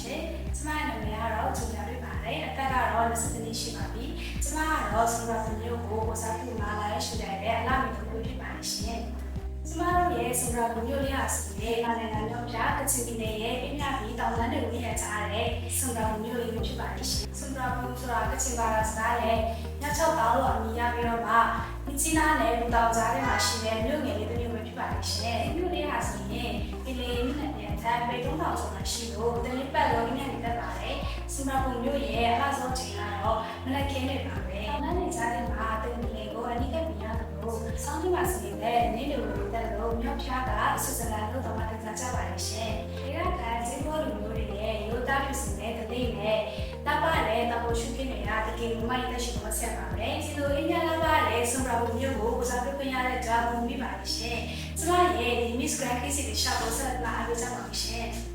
ရှင်။ကျမရဲ့နာမည်ကတော့ဂျူလီယာတွေ့ပါတယ်။အသက်ကတော့20နှစ်ရှိပါပြီ။ကျမကတော့စင်ကာပူမြို့ကိုကိုစားပြုလာတဲ့ရှူတိုင်းနဲ့အလားတူကိုဖြစ်ပါတယ်ရှင်။ကျမတို့ရဲ့စင်ကာပူမြို့လေးဟာဆိုရင်နိုင်ငံတော်ပြကချင်ပြည်နယ်ရဲ့ပြပြပြီးတောင်တန်းတွေဝင်ရကြတဲ့စင်ကာပူမြို့လေးဖြစ်ပါတယ်ရှင်။စင်ကာပူဆိုတာကချင်ဘာသာစကားနဲ့ည6တောင်းလို့အမည်ရပြီးတော့မှဒီချီနာနဲ့ဘူတောင်ကြားထဲမှာရှိတဲ့မြို့ငယ်လေးတစ်မြို့ပဲဖြစ်ပါတယ်ရှင်။မြို့လေးဟာဆိုရင်ဒီလေးနဲ့အထက်ပေ3000ကျော်မှရှိလို့တလီပတ်လုံးနဲ့နေတတ်ပါတယ်။စင်ကာပူမြို့ရဲ့အလားဆုံးချိန်ကတော့မနက်ခင်းတွေပါပဲ။တောင်တန်းတွေကြားထဲမှာတင်ပလင်ကိုအနိကပြရသလိုဆောင်းဒီမှာဆိုရင်လည်းနေလူလိုတက်လို့မြောက်ဖျားကဆွစ်ဇာလန်လို့တော့မှတင်စားကြပါတယ်ရှင်။ဒီကဂျင်းဘောလူမျိုးတွေရဲ့ရိုးသားဖြစ်စင်တဲ့တလေးနဲ့တပ်ပါတယ်တပ်ဖို့ရှုခင်းနေတာတကယ်မိုက်တဲ့ရှိလို့ဆက်ပါမယ်။ဒီလိုအင်းရလာပါလေစင်ကာပူမြို့ကိုကိုစားပြုခွင့်ရတဲ့ဂျာဘူးမိပါတယ်ရှင်။ကျမရဲ့ဒီ Miss Grand Case တွေရှာဖို့ဆက်လာအားပေးကြပါမယ်ရှင်။